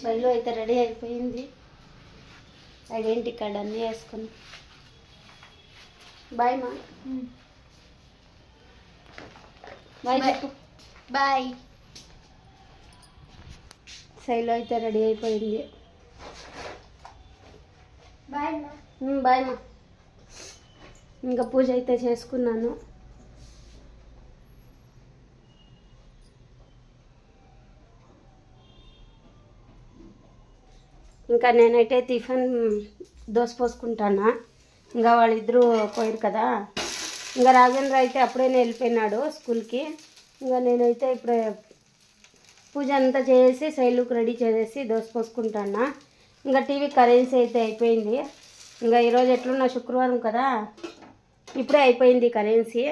శైలు అయితే రెడీ అయిపోయింది. Identity card అన్నీ వేసుకుని బాయ్ మా బాయ్ చెప్పు. బాయ్. శైలు అయితే రెడీ అయిపోయింది. బాయ్ మా. బాయ్ మా. ఇంకా పూజ అయితే చేసుకున్నాను. ఇంకా నేనైతే టిఫిన్ దోశ పోసుకుంటానా. ఇంకా వాళ్ళిద్దరూ పోయారు కదా. ఇంకా రాజేంద్ర అయితే అప్పుడే వెళ్ళిపోయినాడు స్కూల్కి. ఇంకా నేనైతే ఇప్పుడే పూజ అంతా చేసి శైలుకు రెడీ చేసేసి దోశ పోసుకుంటానా. ఇంకా టీవీ కరెన్సీ అయితే అయిపోయింది. ఇంకా ఈరోజు ఎట్లున్నా శుక్రవారం కదా, ఇప్పుడే అయిపోయింది కరెన్సీ.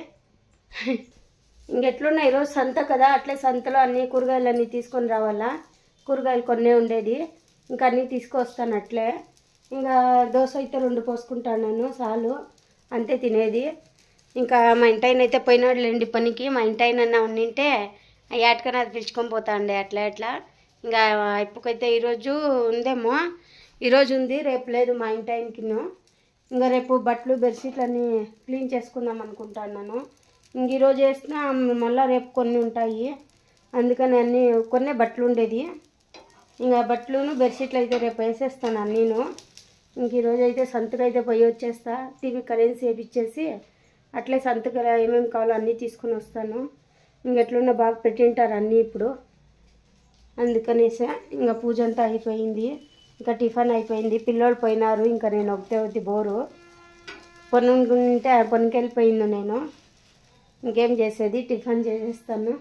ఇంకెట్లున్నా ఈరోజు సంత కదా, అట్లే సంతలో అన్ని కూరగాయలు అన్నీ తీసుకొని రావాలా. కూరగాయలు కొన్నే ఉండేది, ఇంకా అన్నీ తీసుకొస్తాను అట్లే. ఇంకా దోశ అయితే 2 పోసుకుంటాను చాలు, అంతే తినేది. ఇంకా మా ఇంటాయన అయితే పోయినాడులేండి పనికి. మా ఇంటాయన ఉండింటే ఏటకన్నా అది పిలుచుకొని పోతాండే అట్లా అట్లా. ఇంకా ఇప్పుకైతే ఈరోజు ఉందేమో, ఈరోజు ఉంది, రేపు లేదు మా ఇంటాయనకిను. ఇంకా రేపు బట్టలు బెడ్షీట్లు అన్నీ క్లీన్ చేసుకుందాం అనుకుంటున్నాను. ఇంక ఈరోజు వేసినా మళ్ళీ రేపు కొన్ని ఉంటాయి, అందుకని అన్నీ కొన్నే బట్టలు ఉండేది. ఇంకా బట్టలును బెడ్షీట్లు అయితే రేపు వేసేస్తాను అన్నీను. ఇంక ఈరోజు అయితే సంతకు అయితే పోయి వచ్చేస్తా. టీవీ కరెన్సీ వేపించేసి అట్లే సంతకు ఏమేమి కావాలో అన్నీ తీసుకొని వస్తాను. ఇంకెట్లున్నా బాగా పెట్టింటారు అన్నీ ఇప్పుడు, అందుకనేసే. ఇంకా పూజ అంతా అయిపోయింది, ఇంకా టిఫిన్ అయిపోయింది. పిల్లోడు పోయినారు, ఇంకా నేను ఒకటే బోరు. పని ఉంటే పనికి వెళ్ళిపోయింది నేను. ఇంకేం చేసేది, టిఫిన్ చేసేస్తాను.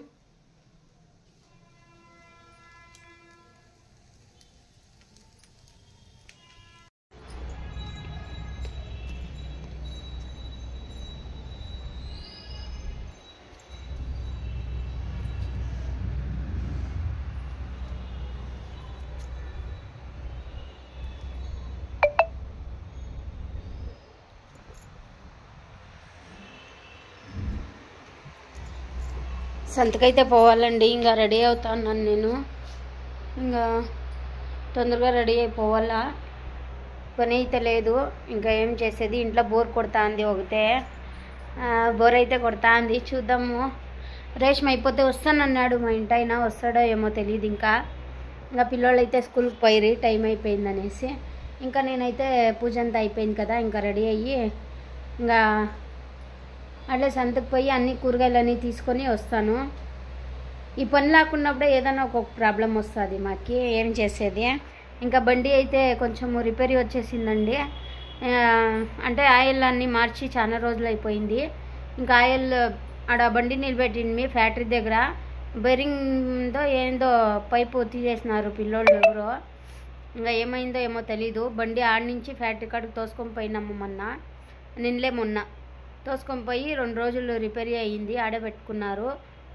సంతకైతే పోవాలండి. ఇంకా రెడీ అవుతాను నేను. ఇంకా తొందరగా రెడీ అయిపోవాలా, పని అయితే లేదు. ఇంకా ఏం చేసేది, ఇంట్లో బోర్ కొడతా ఉంది ఒకటే. బోర్ అయితే కొడతా ఉంది. చూద్దాము, రేషం అయిపోతే వస్తానన్నాడు మా ఇంటాయన. వస్తాడో ఏమో తెలియదు. ఇంకా పిల్లోళ్ళు అయితే స్కూల్కి పోయిరి, టైం అయిపోయింది అనేసి. ఇంకా నేనైతే పూజ అంతా అయిపోయింది కదా, ఇంకా రెడీ అయ్యి ఇంకా అట్లే సంతకు పోయి అన్ని కూరగాయలు అన్నీ తీసుకొని వస్తాను. ఈ పని లేకున్నప్పుడే ఏదైనా ఒక్కొక్క ప్రాబ్లం వస్తుంది మాకు, ఏం చేసేది. ఇంకా బండి అయితే కొంచెం రిపేర్ వచ్చేసిందండి. అంటే ఆయిల్ అన్నీ మార్చి చాలా రోజులు అయిపోయింది. ఇంకా ఆయిల్ ఆడ బండి నిలబెట్టింది ఫ్యాక్టరీ దగ్గర. బెరింగ్తో ఏందో పైపు తీసేసినారు పిల్లోళ్ళు ఎవరో. ఇంకా ఏమైందో ఏమో తెలీదు. బండి ఆడ నుంచి ఫ్యాక్టరీ కాడికి తోసుకొని పోయినాము మొన్న తోసుకొని పోయి 2 రోజులు రిపేర్ అయ్యింది. ఆడే పెట్టుకున్నారు.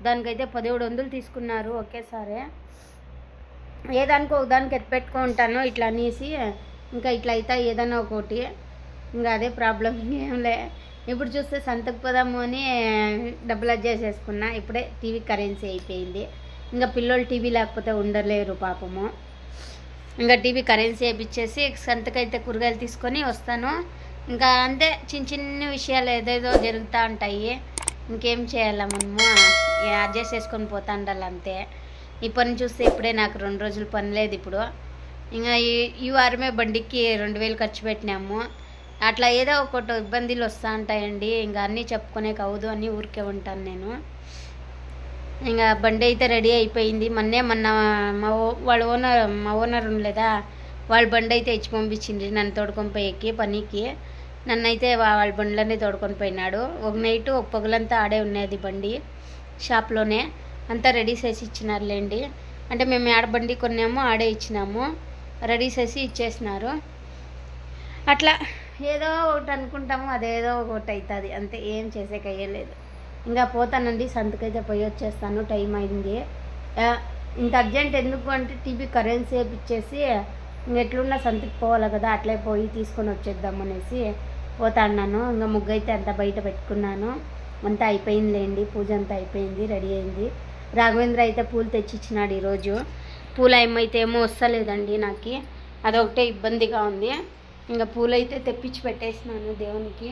దానికైతే 1700 తీసుకున్నారు ఒకేసారి. ఏదానికి ఒకదానికి పెట్టుకుంటాను ఇట్లా అనేసి. ఇంకా ఇట్లా అయితే ఏదైనా ఒకటి, ఇంకా అదే ప్రాబ్లం. ఇంకేంలే, ఇప్పుడు చూస్తే సంతకు పోదాము అని డబ్బులు అడ్జస్ట్ చేసుకున్నా. ఇప్పుడే టీవీ కరెన్సీ అయిపోయింది. ఇంకా పిల్లోళ్ళు టీవీ లేకపోతే ఉండలేరు పాపము. ఇంకా టీవీ కరెన్సీ వేయించేసి సంతకైతే కూరగాయలు తీసుకొని వస్తాను. ఇంకా అంతే, చిన్న విషయాలు ఏదేదో జరుగుతూ ఉంటాయి. ఇంకేం చేయాలా, మనము అడ్జస్ట్ చేసుకొని పోతా ఉండాలి అంతే. ఈ పని చూస్తే ఇప్పుడే నాకు 2 రోజులు పని లేదు ఇప్పుడు. ఇంకా ఈ వారమే బండికి 2000 ఖర్చు పెట్టినాము. అట్లా ఏదో ఒకటి ఇబ్బందులు వస్తూ ఉంటాయండి. ఇంకా అన్నీ చెప్పుకునే కావదు అని ఊరికే ఉంటాను నేను. ఇంకా బండి అయితే రెడీ అయిపోయింది. మొన్న మా ఓనర్ ఉండలేదా, వాళ్ళ బండి అయితే ఇచ్చి పంపించింది నన్ను తోడుకొని పోయేకి పనికి. నన్నైతే వాళ్ళ బండ్లన్నీ తోడుకొని పోయినాడు. ఒక నైటు ఒక పగలంతా ఆడే ఉన్నది బండి షాప్లోనే. అంతా రెడీ చేసి ఇచ్చినారులేండి. అంటే మేము ఆడ బండి కొన్నాము, ఆడే ఇచ్చినాము, రెడీ చేసి ఇచ్చేసినారు. అట్లా ఏదో ఒకటి అనుకుంటాము, అదేదో ఒకటి అవుతుంది అంతే, ఏం చేసేకి అయ్యలేదు. ఇంకా పోతానండి, సంతకైతే పోయి వచ్చేస్తాను. టైం అయింది. ఇంత అర్జెంట్ ఎందుకు అంటే టీవీ కరెన్సీ వేపించేసి ఎట్లున్నా సంతకి పోవాలి కదా, అట్లే పోయి తీసుకొని వచ్చేద్దాం అనేసి పోతాన్నాను. ఇంకా ముగ్గు అయితే అంతా బయట పెట్టుకున్నాను. అంతా అయిపోయిందిలేండి, పూజ అంతా అయిపోయింది, రెడీ అయింది. రాఘవేంద్ర అయితే పూలు తెచ్చిచ్చినాడు ఈరోజు. పూలు ఏమైతే ఏమో వస్తలేదండి నాకు, అదొకటే ఇబ్బందిగా ఉంది. ఇంకా పూలు అయితే తెప్పించి పెట్టేసినాను దేవునికి.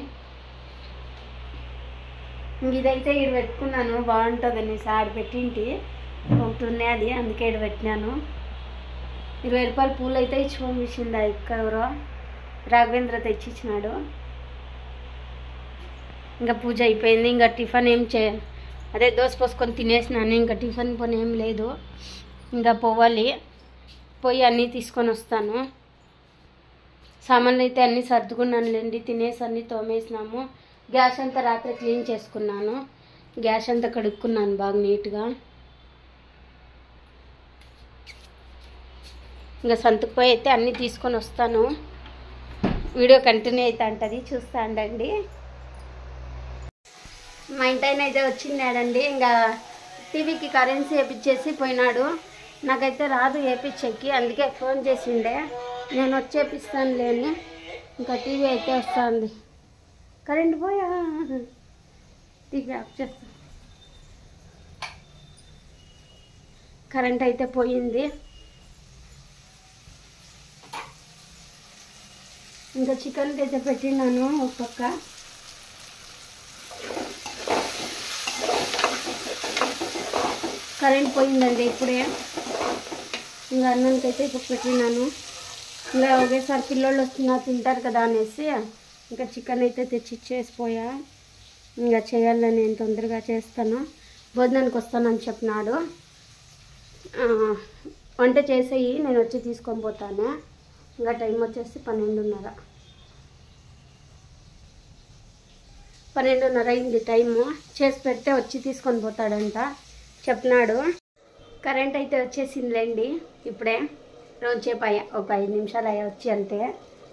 ఇంక ఇదైతే ఇక్కడ పెట్టుకున్నాను, బాగుంటుందని ఆడ పెట్టింటి ఒకటి ఉన్నది, అందుకే ఇక్కడ పెట్టినాను. 20 రూపాయల పూలు అయితే ఇచ్చి పంపించింది ఇక్కడ ఎవరో రాఘవేంద్ర తెచ్చిచ్చినాడు. ఇంకా పూజ అయిపోయింది. ఇంకా టిఫిన్ ఏం అదే దోశ పోసుకొని తినేసినాను. ఇంకా టిఫిన్ పని ఏం లేదు, ఇంకా పోవాలి. పోయి అన్నీ తీసుకొని వస్తాను. సామాన్లు అయితే అన్నీ సర్దుకున్నానులేండి, తినేసి అన్నీ తోమేసినాము. గ్యాస్ అంతా రాత్రి క్లీన్ చేసుకున్నాను, గ్యాస్ అంతా కడుక్కున్నాను బాగా నీట్గా. ఇంకా సంతకు పోయి అయితే అన్నీ తీసుకొని వస్తాను. వీడియో కంటిన్యూ అయితే అంటది, చూస్తా ఉండండి. మా ఇంటైన అయితే వచ్చినాడండి. ఇంకా టీవీకి కరెన్సీ వేపించేసి పోయినాడు. నాకైతే రాదు వేపించేకి, అందుకే ఫోన్ చేసిండే, నేను వచ్చేపిస్తాను లేని. ఇంకా టీవీ అయితే వస్తుంది. కరెంట్ పోయా, టీవీ ఆఫ్ చేస్తా. కరెంట్ అయితే పోయింది. ఇంకా చికెన్ అయితే పెట్టినాను ఒక పక్క. కరెంట్ పోయిందండి ఇప్పుడే. ఇంకా అన్నానికి అయితే ఇప్పుడు పెట్టినాను. ఇంకా ఒకేసారి పిల్లోళ్ళు వస్తున్నా తింటారు కదా అనేసి ఇంకా చికెన్ అయితే తెచ్చి ఇచ్చేసిపోయా. ఇంకా చేయాలని నేను తొందరగా చేస్తాను. భోజనానికి వస్తానని చెప్పినాడు. వంట చేసేయి, నేను వచ్చి తీసుకొని పోతాను. ఇంకా టైం వచ్చేసి 12:30 అయింది టైము. చేసి పెడితే వచ్చి తీసుకొని పోతాడంట చెప్పినాడు. కరెంట్ అయితే వచ్చేసిందిలేండి ఇప్పుడే, రోజుసేపు అయ్యా, ఒక 5 నిమిషాలు అయ్యా వచ్చి అంతే.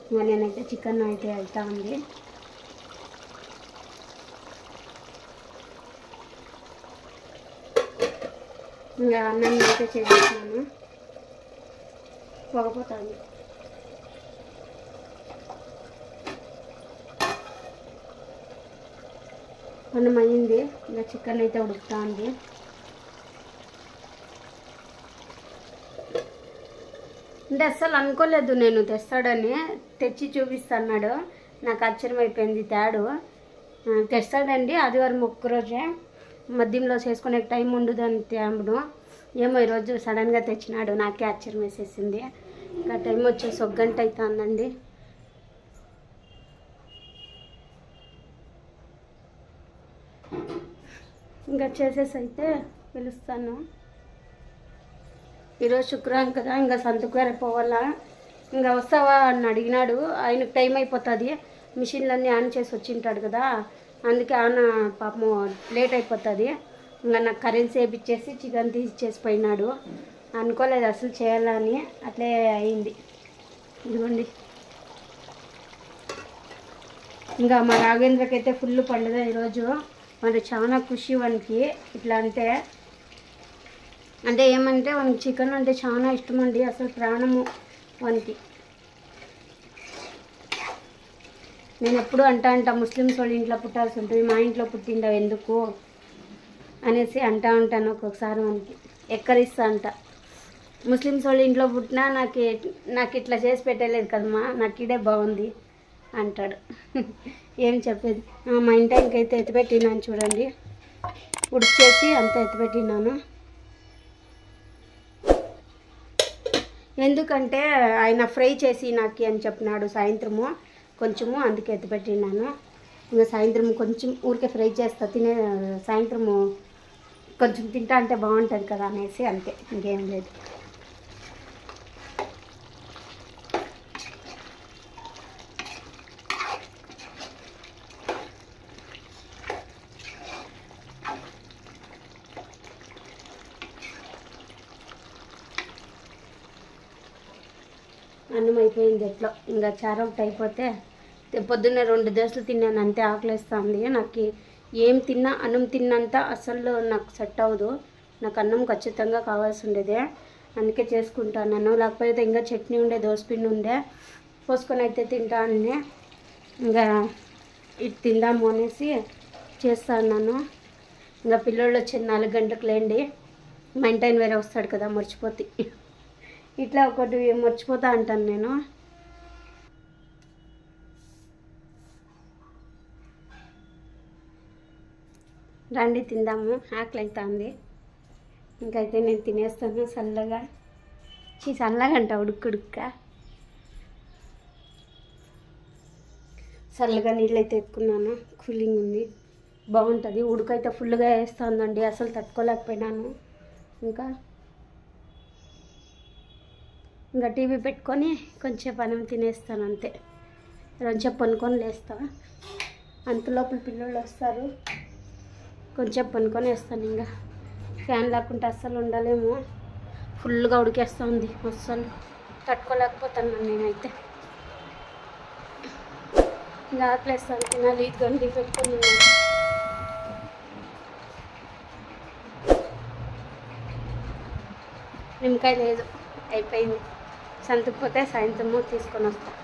ఇంకా నేనైతే చికెన్ అయితే అవుతా ఉంది. ఇంకా అన్నం అయితే చేసేసినాను, పొగపోతాను. అన్నం అయ్యింది. ఇంకా చికెన్ అయితే ఉడుకుతా ఉంది. అంటే అస్సలు అనుకోలేదు నేను తెస్తాడని. తెచ్చి చూపిస్తాడు, నాకు ఆశ్చర్యం అయిపోయింది. తెస్తాడండి. ఆదివారం ఒక్కరోజే మద్యంలో చేసుకునే టైం ఉండదు అని తేముడు. ఏమో ఈరోజు సడన్గా తెచ్చినాడు, నాకే ఆశ్చర్యం వేసేసింది. ఇంకా టైం వచ్చేసి 1 గంట అవుతుందండి. ఇంకా చేసేసి అయితే పిలుస్తాను. ఈరోజు శుక్రవారం కదా, ఇంకా సంతకు వేరే పోవాలా. ఇంకా వస్తావా అని అడిగినాడు. ఆయనకు టైం అయిపోతుంది, మిషన్లన్నీ ఆన్ చేసి వచ్చింటాడు కదా, అందుకే ఆన్ పాపము లేట్ అయిపోతుంది. ఇంకా నాకు కరెన్సీ వేపించేసి చికెన్ తీసి చేసిపోయినాడు. అనుకోలేదు అసలు చేయాలని, అట్లే అయింది. ఇదిగోండి. ఇంకా మా రాఘవేంద్రకి అయితే ఫుల్ పండుగ ఈరోజు. మరి చాలా ఖుషి వానికి. ఇట్లా అంటే ఏమంటే వానికి చికెన్ అంటే చాలా ఇష్టం అండి, అసలు ప్రాణము వానికి. నేను ఎప్పుడు అంటా ముస్లిమ్స్ వాళ్ళ ఇంట్లో పుట్టాల్సి ఉంటుంది, మా ఇంట్లో పుట్టిండవు ఎందుకు అనేసి ఉంటాను ఒక్కొక్కసారి. వానికి ఎక్కరిస్తా ముస్లిమ్స్ వాళ్ళ ఇంట్లో పుట్టినా నాకు ఇట్లా చేసి పెట్టలేదు కదమ్మా, నాకు ఇదే బాగుంది అంటాడు. ఏం చెప్పేది. మా ఇంటికైతే ఎత్తిపెట్టినాను చూడండి, ఉడిచేసి అంతా ఎత్తిపెట్టినాను. ఎందుకంటే ఆయన ఫ్రై చేసి నాకు అని చెప్పినాడు సాయంత్రము కొంచెము, అందుకే ఎత్తిపెట్టినాను. ఇంకా సాయంత్రం కొంచెం ఊరికే ఫ్రై చేస్తా, సాయంత్రము కొంచెం తింటా అంటే బాగుంటుంది కదా అనేసి, అంతే, ఇంకేం లేదు. అన్నం అయిపోయింది ఎట్లా. ఇంకా చారు ఒకటి అయిపోతే పొద్దున్నే 2 దోశలు తిన్నాను, అంతే ఆకలిస్తుంది నాకు. ఏం తిన్నా అన్నం తిన్నంత అసలు నాకు సెట్ అవ్వదు. నాకు అన్నం ఖచ్చితంగా కావాల్సి ఉండేదే, అందుకే చేసుకుంటాను. లేకపోతే ఇంకా చట్నీ ఉండే, దోసపిండి ఉండే, పోసుకొని అయితే తింటాను. ఇంకా ఇది తిందాము అనేసి చేస్తాను. ఇంకా పిల్లోళ్ళు వచ్చి 4 గంటలకు లేండి, మా ఇంటి ఆయన వేరే వస్తాడు కదా, మర్చిపోతే ఇట్లా ఒకటి మర్చిపోతా అంటాను నేను. రండి తిందాము, ఆకలి అవుతుంది. ఇంకైతే నేను తినేస్తాను చల్లగా. చల్లగా అంట ఉడుక్క చల్లగా నీళ్ళైతే ఎత్తుకున్నాను. కూలింగ్ ఉంది, బాగుంటుంది. ఉడుకైతే ఫుల్గా వేస్తుందండి, అసలు తట్టుకోలేకపోయినాను. ఇంకా టీవీ పెట్టుకొని కొంచెం అన్నం తినేస్తాను అంతే. కొంచెం పనుకొని లేస్తా, అంతలోపల పిల్లలు వస్తారు. కొంచెం పనుకొని వేస్తాను. ఇంకా ఫ్యాన్ లేకుంటే అస్సలు ఉండలేము, ఫుల్గా ఉడికేస్తుంది. అస్సలు తట్టుకోలేకపోతున్నాను నేనైతే. ఇంకా ఆకలేస్తాను, తినాలి. గండి పెట్టుకొని నిమ్మకాయ లేదు, అయిపోయింది. సంతకు పోతే సాయంత్రము తీసుకొని వస్తాను.